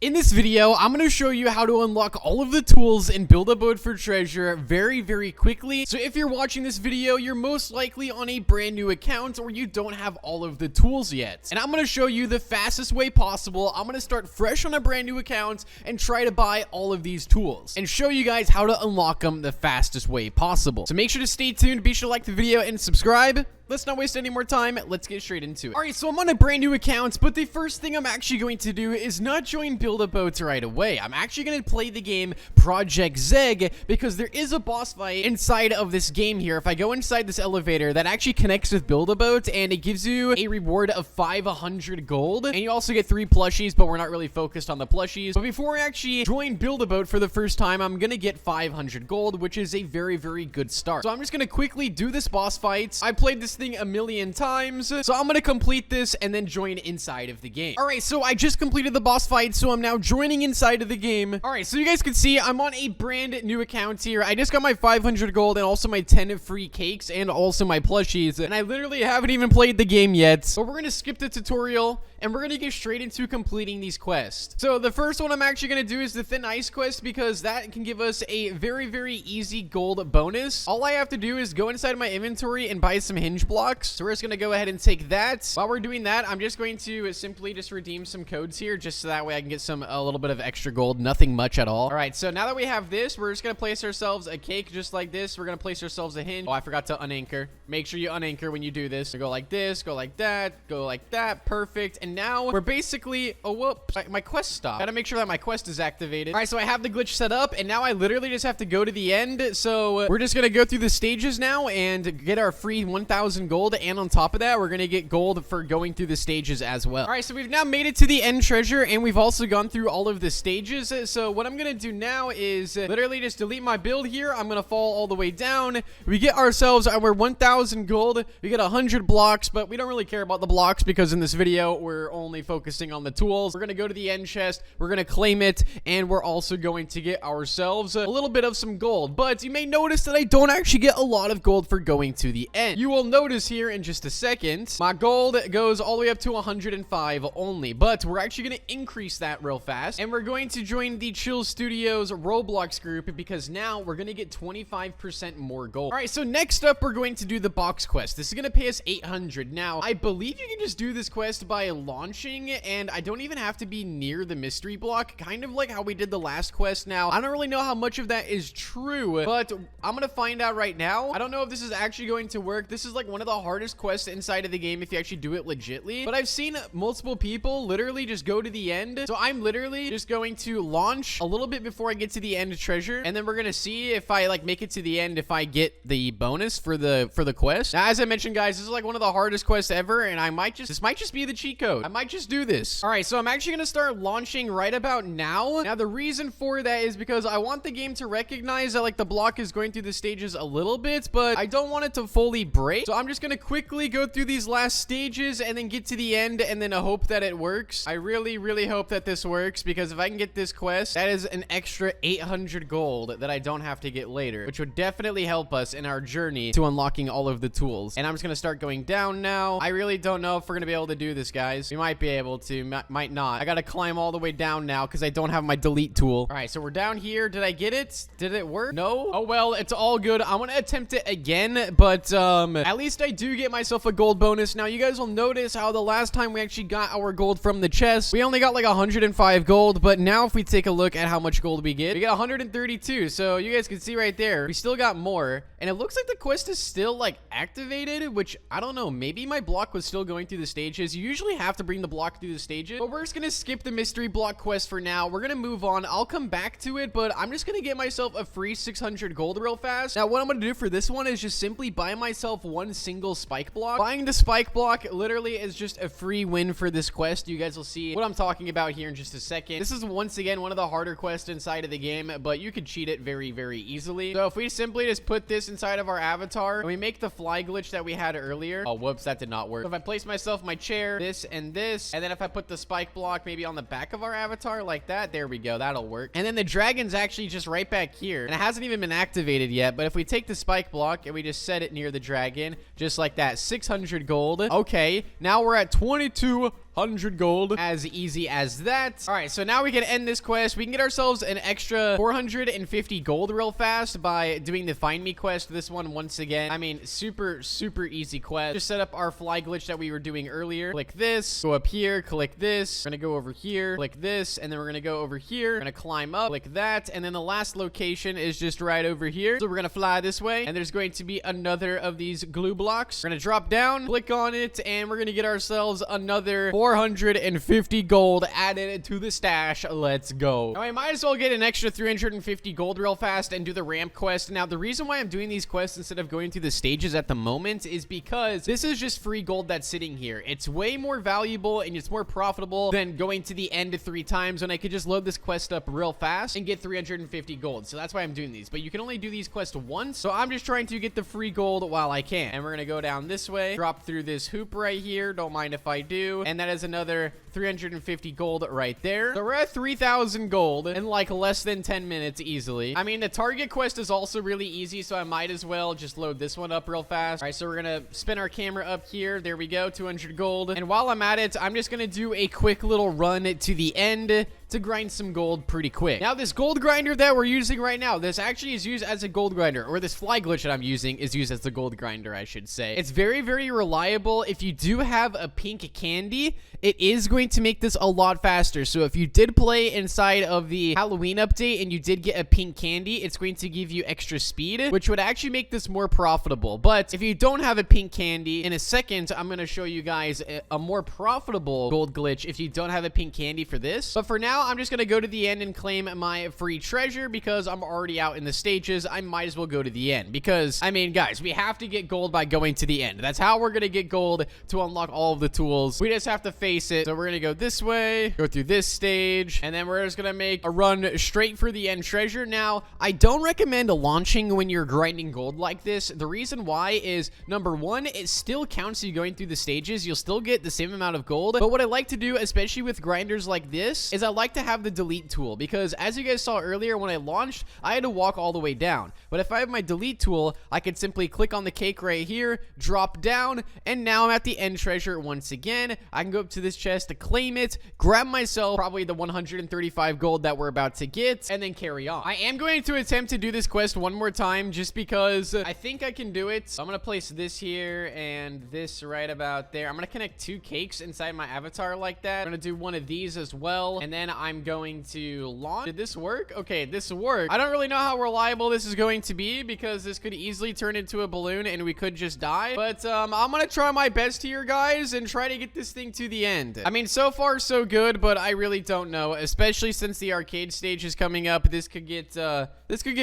In this video, I'm going to show you how to unlock all of the tools and build a boat for treasure very quickly. So if you're watching this video, you're most likely on a brand new account or you don't have all of the tools yet. And I'm going to show you the fastest way possible. I'm going to start fresh on a brand new account and try to buy all of these tools and show you guys how to unlock them the fastest way possible. So make sure to stay tuned, be sure to like the video and subscribe. Let's not waste any more time. Let's get straight into it. Alright, so I'm on a brand new account, but the first thing I'm actually going to do is not join Build a Boat right away. I'm actually going to play the game Project Zeg because there is a boss fight inside of this game here. If I go inside this elevator, that actually connects with Build a Boat and it gives you a reward of 500 gold. And you also get 3 plushies, but we're not really focused on the plushies. But before I actually join Build a Boat for the first time, I'm going to get 500 gold, which is a very good start. So I'm just going to quickly do this boss fight. I played this thing a million times, so I'm gonna complete this and then join inside of the game. All right, so I just completed the boss fight, so I'm now joining inside of the game. All right, so you guys can see I'm on a brand new account here. I just got my 500 gold and also my 10 free cakes and also my plushies, and I literally haven't even played the game yet. But we're gonna skip the tutorial and we're gonna get straight into completing these quests. So the first one I'm actually gonna do is the Thin Ice quest because that can give us a very easy gold bonus. All I have to do is go inside my inventory and buy some hinge blocks. So we're just gonna go ahead and take that. While we're doing that, I'm just going to simply just redeem some codes here just so that way I can get a little bit of extra gold. Nothing much at all. All right, so now that we have this, we're just gonna place ourselves a cake just like this. We're gonna place ourselves a hinge. Oh, I forgot to unanchor. Make sure you unanchor when you do this. So go like this, go like that, go like that. Perfect. And now we're basically, oh, whoops, my quest stopped. Gotta make sure that my quest is activated. All right, so I have the glitch set up and now I literally just have to go to the end. So we're just gonna go through the stages now and get our free 1,000 gold. And on top of that, we're gonna get gold for going through the stages as well. All right, so we've now made it to the end treasure and we've also gone through all of the stages. So what I'm gonna do now is literally just delete my build here. I'm gonna fall all the way down. We get ourselves our 1,000 gold. We get 100 blocks, but we don't really care about the blocks because in this video we're only focusing on the tools. We're gonna go to the end chest, we're gonna claim it, and we're also going to get ourselves a little bit of some gold. But you may notice that I don't actually get a lot of gold for going to the end. You will notice here in just a second, my gold goes all the way up to 105 only, but we're actually going to increase that real fast, and we're going to join the Chill Studios Roblox group because now we're going to get 25% more gold. All right, so next up, we're going to do the box quest. This is going to pay us 800. Now, I believe you can just do this quest by launching, and I don't even have to be near the mystery block, kind of like how we did the last quest. Now, I don't really know how much of that is true, but I'm going to find out right now. I don't know if this is actually going to work. This is like one of the hardest quests inside of the game if you actually do it legitly, but I've seen multiple people literally just go to the end. So I'm literally just going to launch a little bit before I get to the end treasure, and then we're gonna see if I like make it to the end, if I get the bonus for the quest. Now, as I mentioned, guys, this is like one of the hardest quests ever, and this might just be the cheat code. I might just do this. All right, so I'm actually gonna start launching right about now. Now, the reason for that is because I want the game to recognize that like the block is going through the stages a little bit, but I don't want it to fully break. So I'm just gonna quickly go through these last stages and then get to the end and then hope that it works. I really hope that this works because if I can get this quest, that is an extra 800 gold that I don't have to get later, which would definitely help us in our journey to unlocking all of the tools. And I'm just gonna start going down now. I really don't know if we're gonna be able to do this, guys. We might be able to, might not. I gotta climb all the way down now because I don't have my delete tool. All right, so we're down here. Did I get it? Did it work? No? Oh, well, it's all good. I'm gonna attempt it again, but at least I do get myself a gold bonus. Now, you guys will notice how the last time we actually got our gold from the chest, we only got like 105 gold, but now if we take a look at how much gold we get 132. So you guys can see right there, we still got more, and it looks like the quest is still like activated, which I don't know, maybe my block was still going through the stages. You usually have to bring the block through the stages, but we're just gonna skip the mystery block quest for now. We're gonna move on. I'll come back to it, but I'm just gonna get myself a free 600 gold real fast. Now, what I'm gonna do for this one is just simply buy myself one single spike block. Buying the spike block literally is just a free win for this quest. You guys will see what I'm talking about here in just a second. This is once again one of the harder quests inside of the game, but you could cheat it very easily. So if we simply just put this inside of our avatar and we make the fly glitch that we had earlier. Oh, whoops, that did not work. So if I place myself my chair, this, and then if I put the spike block maybe on the back of our avatar like that, there we go, that'll work. And then the dragon's actually just right back here, and it hasn't even been activated yet, but if we take the spike block and we just set it near the dragon, just like that, 600 gold. Okay, now we're at 22 100 gold. As easy as that. All right, so now we can end this quest. We can get ourselves an extra 450 gold real fast by doing the find me quest. This one once again. I mean, super easy quest. Just set up our fly glitch that we were doing earlier. Click this, go up here, click this. We're gonna go over here, click this, and then we're gonna go over here. We're gonna climb up, click that, and then the last location is just right over here. So we're gonna fly this way, and there's going to be another of these glue blocks. We're gonna drop down, click on it, and we're gonna get ourselves another 450 gold added to the stash. Let's go. Now I might as well get an extra 350 gold real fast and do the ramp quest. Now the reason why I'm doing these quests instead of going through the stages at the moment is because this is just free gold that's sitting here. It's way more valuable and it's more profitable than going to the end 3 times when I could just load this quest up real fast and get 350 gold. So that's why I'm doing these, but you can only do these quests once. So I'm just trying to get the free gold while I can. And we're gonna go down this way, drop through this hoop right here. Don't mind if I do. And that is another 350 gold right there. So we're at 3,000 gold in like less than 10 minutes easily. I mean, the target quest is also really easy, so I might as well just load this one up real fast. All right, so we're gonna spin our camera up here. There we go, 200 gold. And while I'm at it, I'm just gonna do a quick little run to the end to grind some gold pretty quick. Now, this gold grinder that we're using right now, this actually is used as a gold grinder, or this fly glitch that I'm using is used as the gold grinder, I should say. It's very reliable. If you do have a pink candy, it is going to make this a lot faster. So if you did play inside of the Halloween update and you did get a pink candy, it's going to give you extra speed, which would actually make this more profitable. But if you don't have a pink candy, in a second, I'm going to show you guys a more profitable gold glitch if you don't have a pink candy for this. But for now, I'm just going to go to the end and claim my free treasure because I'm already out in the stages. I might as well go to the end because, I mean, guys, we have to get gold by going to the end. That's how we're going to get gold to unlock all of the tools. We just have to face it. So we're going to go this way, go through this stage, and then we're just going to make a run straight for the end treasure. Now, I don't recommend launching when you're grinding gold like this. The reason why is, number one, it still counts you going through the stages. You'll still get the same amount of gold. But what I like to do, especially with grinders like this, is I like to have the delete tool because as you guys saw earlier when I launched, I had to walk all the way down. But if I have my delete tool, I can simply click on the cake right here, drop down, and now I'm at the end treasure once again. I can go up to this chest to claim it, grab myself probably the 135 gold that we're about to get, and then carry on. I am going to attempt to do this quest one more time just because I think I can do it. So I'm going to place this here and this right about there. I'm going to connect 2 cakes inside my avatar like that. I'm going to do one of these as well, and then I'm going to launch. Did this work? Okay, this worked. I don't really know how reliable this is going to be because this could easily turn into a balloon and we could just die. But I'm going to try my best here, guys, and try to get this thing to the end. I mean, so far so good, but I really don't know, especially since the arcade stage is coming up. This could get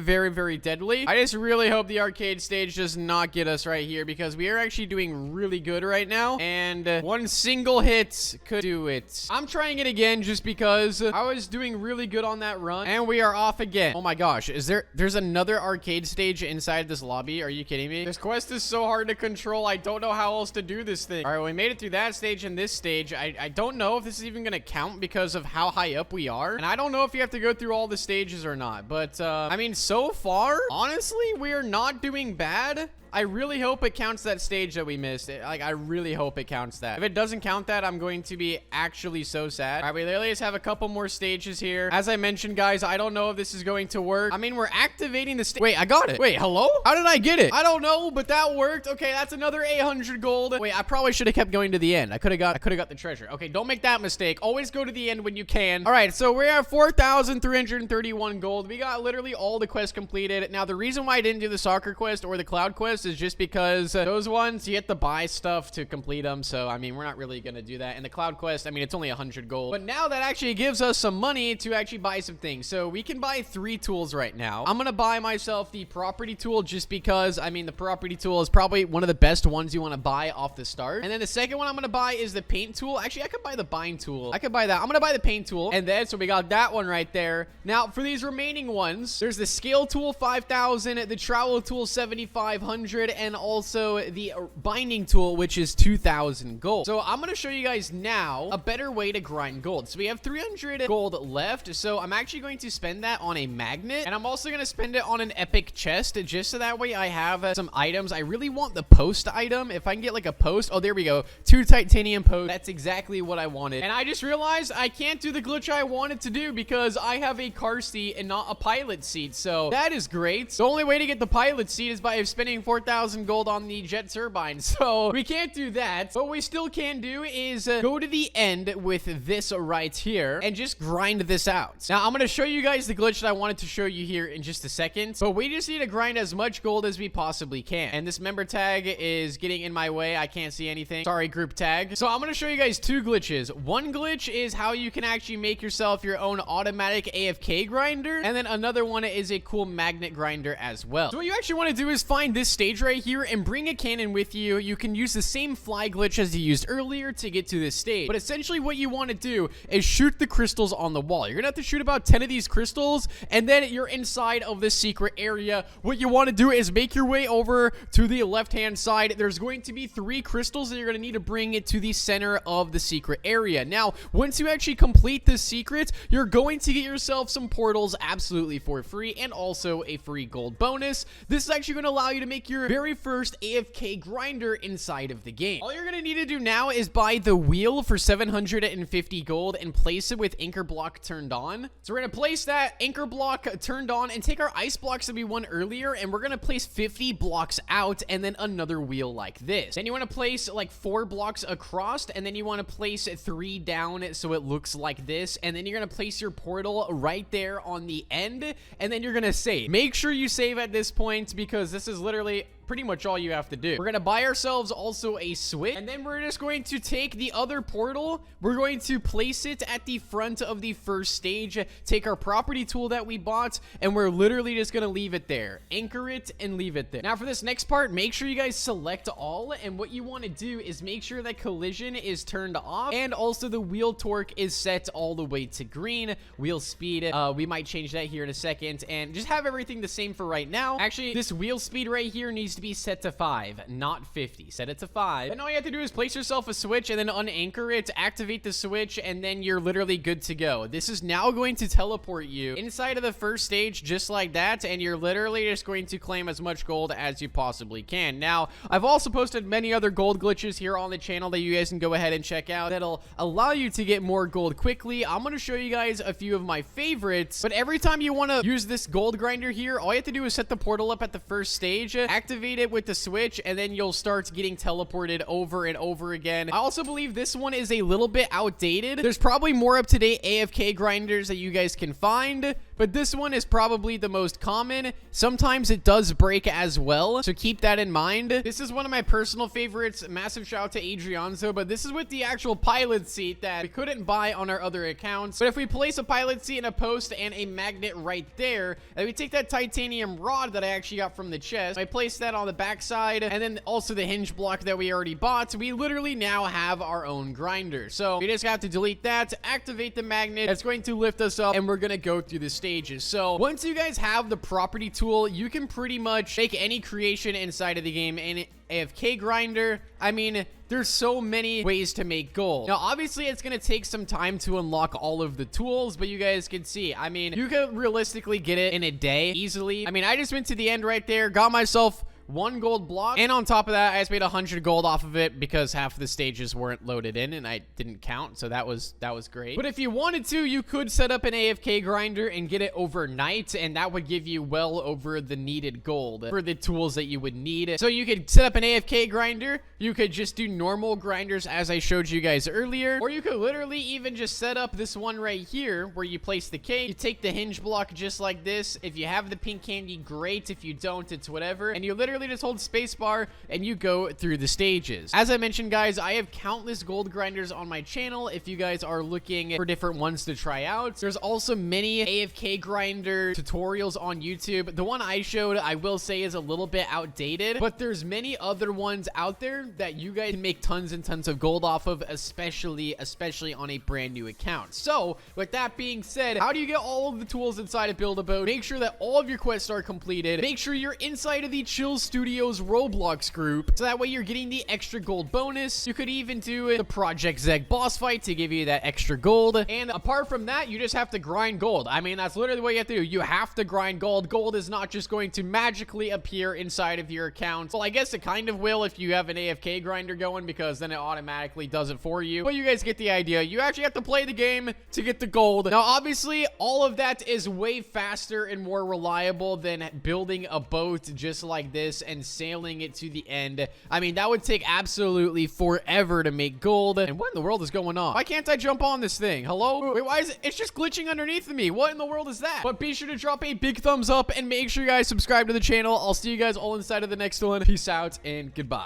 very deadly. I just really hope the arcade stage does not get us right here because we are actually doing really good right now, and one single hit could do it. I'm trying it again just because I was doing really good on that run, and we are off again. Oh my gosh, there's another arcade stage inside this lobby? Are you kidding me? This quest is so hard to control. I don't know how else to do this thing. All right, we made it through that stage and this stage. I don't know if this is even gonna count because of how high up we are, and I don't know if you have to go through all the stages or not, but I mean, so far, honestly, we are not doing bad. I really hope it counts that stage that we missed. I really hope it counts that. If it doesn't count that, I'm going to be actually so sad. All right, we literally just have a couple more stages here. As I mentioned, guys, I don't know if this is going to work. I mean, we're activating the stage. Wait, I got it. Wait, hello? How did I get it? I don't know, but that worked. Okay, that's another 800 gold. Wait, I probably should have kept going to the end. I could have got the treasure. Okay, don't make that mistake. Always go to the end when you can. All right, so we're at 4,331 gold. We got literally all the quests completed. Now, the reason why I didn't do the soccer quest or the cloud quest is just because those ones, you have to buy stuff to complete them. So, I mean, we're not really going to do that. And the cloud quest, I mean, it's only 100 gold. But now that actually gives us some money to actually buy some things. So, we can buy 3 tools right now. I'm going to buy myself the property tool just because, I mean, the property tool is probably one of the best ones you want to buy off the start. And then the second one I'm going to buy is the paint tool. Actually, I could buy the bind tool. I could buy that. I'm going to buy the paint tool. And then, so we got that one right there. Now, for these remaining ones, there's the scale tool, 5,000, the trowel tool, 7,500, 300, and also the binding tool, which is 2,000 gold. So I'm gonna show you guys now a better way to grind gold. So we have 300 gold left, so I'm actually going to spend that on a magnet, and I'm also gonna spend it on an epic chest, just so that way I have some items. I really want the post item. If I can get like a post, oh, there we go, 2 titanium posts. That's exactly what I wanted. And I just realized I can't do the glitch I wanted to do because I have a car seat and not a pilot seat. So that is great. The only way to get the pilot seat is by spending 4,000 gold on the jet turbine. So we can't do that. What we still can do is go to the end with this right here and just grind this out. Now I'm going to show you guys the glitch that I wanted to show you here in just a second. But we just need to grind as much gold as we possibly can. And this member tag is getting in my way. I can't see anything. Sorry, group tag. So I'm going to show you guys 2 glitches. One glitch is how you can actually make yourself your own automatic AFK grinder. And then another one is a cool magnet grinder as well. So what you actually want to do is find this stage right here and bring a cannon with you. You can use the same fly glitch as you used earlier to get to this stage. But essentially what you want to do is shoot the crystals on the wall. You're going to have to shoot about 10 of these crystals, and then you're inside of this secret area. What you want to do is make your way over to the left-hand side. There's going to be 3 crystals that you're going to need to bring it to the center of the secret area. Now, once you actually complete this secret, you're going to get yourself some portals absolutely for free, and also a free gold bonus. This is actually going to allow you to make your very first AFK grinder inside of the game. All you're going to need to do now is buy the wheel for 750 gold and place it with anchor block turned on. So we're going to place that anchor block turned on and take our ice blocks that we won earlier, and we're going to place 50 blocks out and then another wheel like this. Then you want to place like 4 blocks across, and then you want to place 3 down so it looks like this, and then you're going to place your portal right there on the end, and then you're going to save. Make sure you save at this point because this is literally pretty much all you have to do. We're gonna buy ourselves also a switch, and then we're just going to take the other portal, we're going to place it at the front of the first stage, take our property tool that we bought, and we're literally just gonna leave it there, anchor it and leave it there. Now for this next part, make sure you guys select all, and what you want to do is make sure that collision is turned off, and also the wheel torque is set all the way to green. Wheel speed, we might change that here in a second, and just have everything the same for right now. Actually, this wheel speed right here needs to be set to 5, not 50. Set it to 5. And all you have to do is place yourself a switch and then unanchor it, activate the switch, and then you're literally good to go. This is now going to teleport you inside of the first stage just like that, and you're literally just going to claim as much gold as you possibly can. Now, I've also posted many other gold glitches here on the channel that you guys can go ahead and check out that'll allow you to get more gold quickly. I'm going to show you guys a few of my favorites, but every time you want to use this gold grinder here, all you have to do is set the portal up at the first stage, activate it with the switch, and then you'll start getting teleported over and over again. I also believe this one is a little bit outdated. There's probably more up-to-date AFK grinders that you guys can find, but this one is probably the most common. Sometimes it does break as well, so keep that in mind. This is one of my personal favorites. Massive shout out to Adrianzo, but this is with the actual pilot seat that we couldn't buy on our other accounts. But if we place a pilot seat and a post and a magnet right there, and we take that titanium rod that I actually got from the chest, I place that on the back side, and then also the hinge block that we already bought, we literally now have our own grinder. So we just have to delete that, activate the magnet. It's going to lift us up, and we're going to go through the stages. So once you guys have the property tool, you can pretty much make any creation inside of the game in AFK grinder. I mean, there's so many ways to make gold. Now, obviously, it's going to take some time to unlock all of the tools, but you guys can see, I mean, you could realistically get it in a day easily. I mean, I just went to the end right there, got myself 1 gold block, and on top of that, I just made 100 gold off of it because half of the stages weren't loaded in and I didn't count, so that was great. But if you wanted to, you could set up an AFK grinder and get it overnight, and that would give you well over the needed gold for the tools that you would need. So you could set up an AFK grinder, you could just do normal grinders as I showed you guys earlier, or you could literally even just set up this one right here where you place the cake, you take the hinge block just like this. If you have the pink candy, great. If you don't, it's whatever, and you literally just hold spacebar and you go through the stages. As I mentioned, guys, I have countless gold grinders on my channel if you guys are looking for different ones to try out. There's also many AFK grinder tutorials on YouTube. The one I showed, I will say, is a little bit outdated, but there's many other ones out there that you guys can make tons and tons of gold off of, especially on a brand new account. So with that being said, how do you get all of the tools inside of Build-A-Boat? Make sure that all of your quests are completed. Make sure you're inside of the chill Studios Roblox group, so that way you're getting the extra gold bonus. You could even do the Project Zeg boss fight to give you that extra gold. And apart from that, you just have to grind gold. I mean, that's literally what you have to do. You have to grind gold. Gold is not just going to magically appear inside of your account. Well, I guess it kind of will if you have an AFK grinder going, because then it automatically does it for you. But you guys get the idea. You actually have to play the game to get the gold. Now, obviously, all of that is way faster and more reliable than building a boat just like this and sailing it to the end. I mean, that would take absolutely forever to make gold. And what in the world is going on? Why can't I jump on this thing? Hello? Wait, why is it? It's just glitching underneath of me. What in the world is that? But be sure to drop a big thumbs up and make sure you guys subscribe to the channel. I'll see you guys all inside of the next one. Peace out and goodbye.